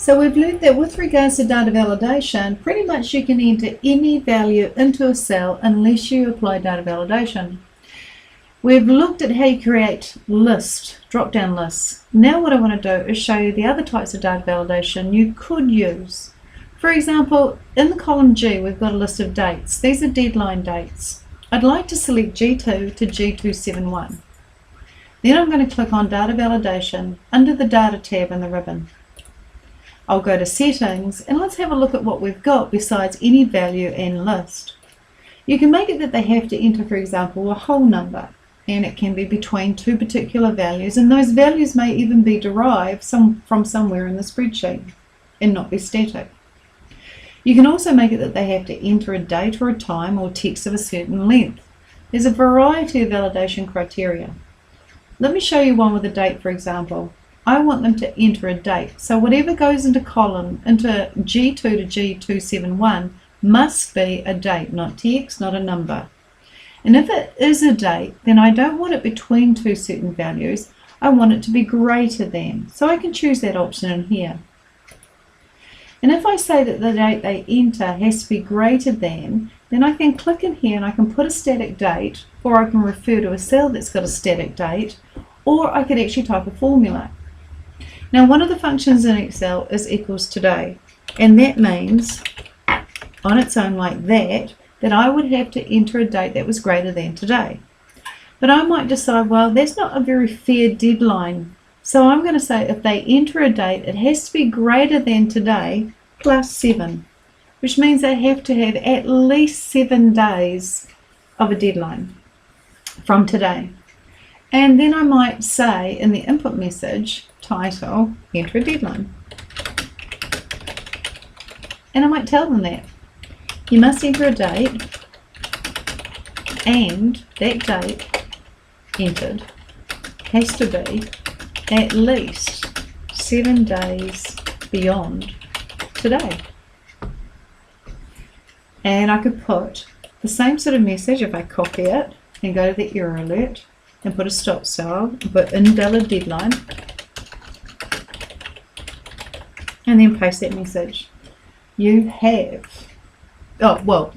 So we've learned that with regards to data validation, pretty much you can enter any value into a cell unless you apply data validation. We've looked at how you create drop-down lists. Now what I want to do is show you the other types of data validation you could use. For example, in the column G, we've got a list of dates. These are deadline dates. I'd like to select G2 to G271. Then I'm going to click on Data Validation under the Data tab in the ribbon. I'll go to Settings, and let's have a look at what we've got besides any value and list. You can make it that they have to enter, for example, a whole number, and it can be between two particular values, and those values may even be derived from somewhere in the spreadsheet and not be static. You can also make it that they have to enter a date or a time or text of a certain length. There's a variety of validation criteria. Let me show you one with a date, for example. I want them to enter a date, so whatever goes into G2 to G271 must be a date, not text, not a number. And if it is a date, then I don't want it between two certain values, I want it to be greater than. So I can choose that option in here. And if I say that the date they enter has to be greater than, then I can click in here and I can put a static date, or I can refer to a cell that's got a static date, or I could actually type a formula. Now, one of the functions in Excel is equals today, and that means on its own like that I would have to enter a date that was greater than today. But I might decide, well, that's not a very fair deadline, so I'm going to say if they enter a date, it has to be greater than today plus 7, which means they have to have at least 7 days of a deadline from today. And then I might say in the input message, title, enter a deadline. And I might tell them that you must enter a date, and that date entered has to be at least 7 days beyond today. And I could put the same sort of message if I copy it and go to the error alert and put a stop style, put invalid deadline, and then paste that message. You have,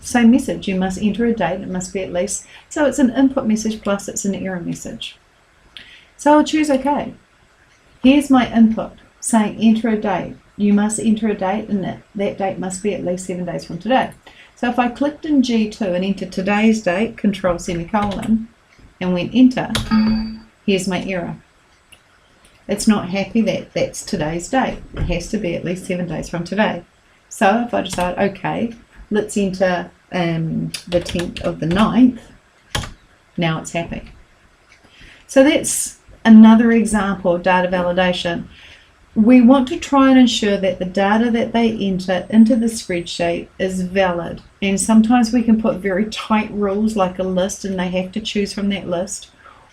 same message, you must enter a date, it must be at least, so it's an input message plus it's an error message. So I'll choose OK. Here's my input saying enter a date. You must enter a date, and that date must be at least 7 days from today. So if I clicked in G2 and entered today's date, control semicolon, and went enter, here's my error. It's not happy that that's today's date. It has to be at least 7 days from today. So if I decide, okay, let's enter the 10th of the 9th, now it's happy. So that's another example of data validation. We want to try and ensure that the data that they enter into the spreadsheet is valid. And sometimes we can put very tight rules like a list and they have to choose from that list.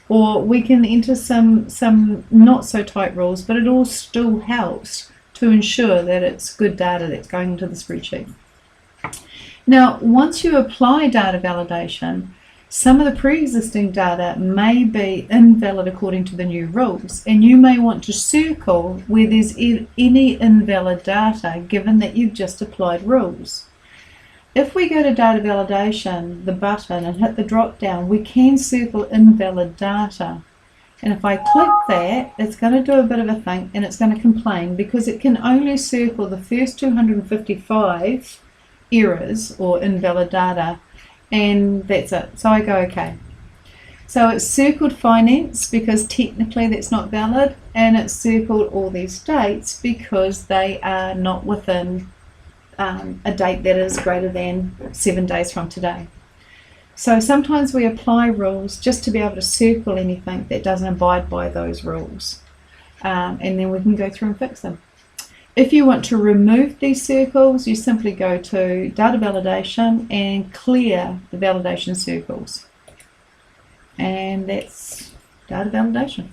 Or we can enter some not so tight rules, but it all still helps to ensure that it's good data that's going into the spreadsheet. Now, once you apply data validation, some of the pre-existing data may be invalid according to the new rules, and you may want to circle where there's any invalid data given that you've just applied rules. If we go to data validation, the button, and hit the drop down, we can circle invalid data. And if I click that, it's going to do a bit of a thing and it's going to complain because it can only circle the first 255 errors or invalid data, and that's it. So I go OK. So it's circled finance because technically that's not valid, and it's circled all these dates because they are not within a date that is greater than 7 days from today. So sometimes we apply rules just to be able to circle anything that doesn't abide by those rules, and then we can go through and fix them. If you want to remove these circles, you simply go to data validation and clear the validation circles, and that's data validation.